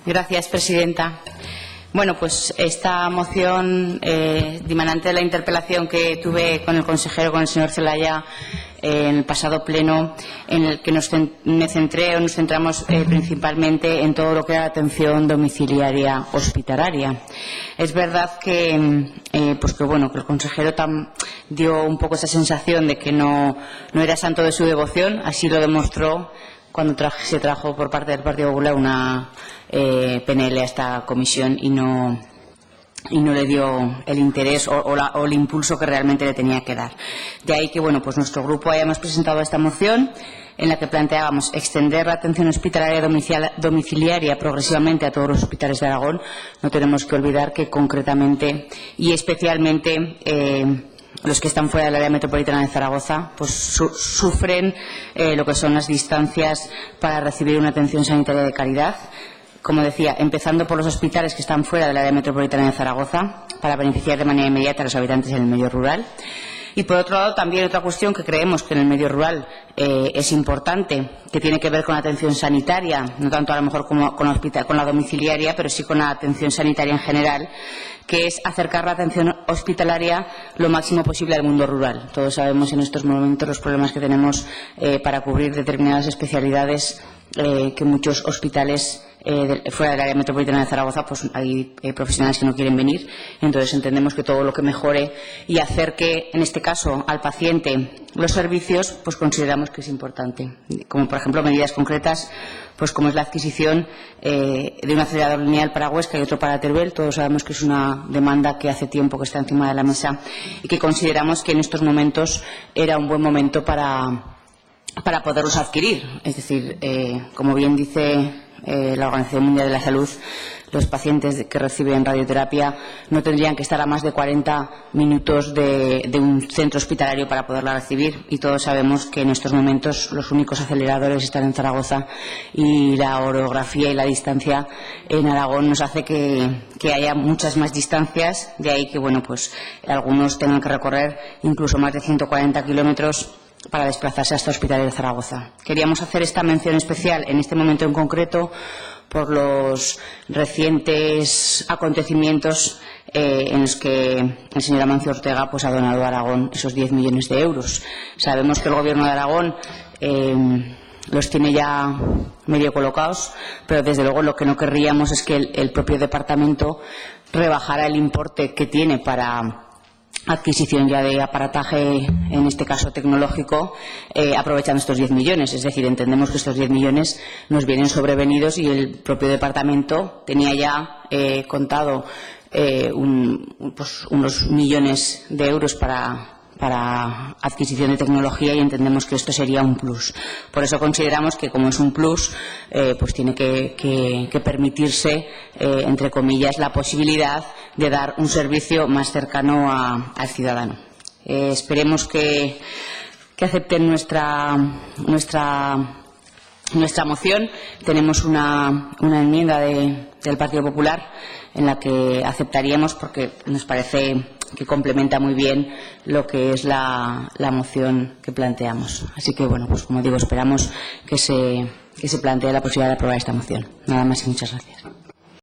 Gracias, presidenta. Bueno, pues esta moción, dimanante de la interpelación que tuve con el consejero, con el señor Zelaya, en el pasado pleno, en el que nos centramos principalmente en todo lo que era la atención domiciliaria hospitalaria. Es verdad que el consejero dio un poco esa sensación de que no era santo de su devoción, así lo demostró cuando se trajo por parte del Partido Popular una PNL a esta comisión y no le dio el interés o el impulso que realmente le tenía que dar. De ahí que nuestro grupo hayamos presentado esta moción en la que planteábamos extender la atención hospitalaria domiciliaria progresivamente a todos los hospitales de Aragón. No tenemos que olvidar que concretamente y especialmente los que están fuera del área metropolitana de Zaragoza sufren lo que son las distancias para recibir una atención sanitaria de calidad. Como decía, empezando por los hospitales que están fuera del área metropolitana de Zaragoza, para beneficiar de manera inmediata a los habitantes en el medio rural. Y, por otro lado, también otra cuestión que creemos que en el medio rural es importante, que tiene que ver con la atención sanitaria, no tanto a lo mejor como con la domiciliaria, pero sí con la atención sanitaria en general, que es acercar la atención hospitalaria lo máximo posible al mundo rural. Todos sabemos en estos momentos los problemas que tenemos para cubrir determinadas especialidades que muchos hospitales fuera del área metropolitana de Zaragoza hay profesionales que no quieren venir. Entonces entendemos que todo lo que mejore y acerque en este caso al paciente los servicios consideramos que es importante, como por ejemplo medidas concretas como es la adquisición de un acelerador lineal para Huesca y otro para Teruel. Todos sabemos que es una demanda que hace tiempo que está encima de la mesa y que consideramos que en estos momentos era un buen momento para poderlos adquirir. Es decir, como bien dice la Organización Mundial de la Salud, los pacientes que reciben radioterapia no tendrían que estar a más de 40 minutos de un centro hospitalario para poderla recibir, y todos sabemos que en estos momentos los únicos aceleradores están en Zaragoza y la orografía y la distancia en Aragón nos hace que haya muchas más distancias, de ahí que algunos tengan que recorrer incluso más de 140 kilómetros para desplazarse hasta el Hospital de Zaragoza. Queríamos hacer esta mención especial en este momento en concreto por los recientes acontecimientos en los que el señor Amancio Ortega ha donado a Aragón esos 10 millones de euros. Sabemos que el Gobierno de Aragón los tiene ya medio colocados, pero desde luego lo que no querríamos es que el propio departamento rebajara el importe que tiene para adquisición ya de aparataje, en este caso tecnológico, aprovechando estos 10 millones. Es decir, entendemos que estos 10 millones nos vienen sobrevenidos y el propio departamento tenía ya contado unos millones de euros para adquisición de tecnología, y entendemos que esto sería un plus. Por eso consideramos que, como es un plus, tiene que permitirse, entre comillas, la posibilidad de dar un servicio más cercano al ciudadano. Esperemos que acepten nuestra moción. Tenemos una enmienda del Partido Popular en la que aceptaríamos, porque nos parece que complementa muy bien lo que es la moción que planteamos. Así que, como digo, esperamos que se plantee la posibilidad de aprobar esta moción. Nada más y muchas gracias.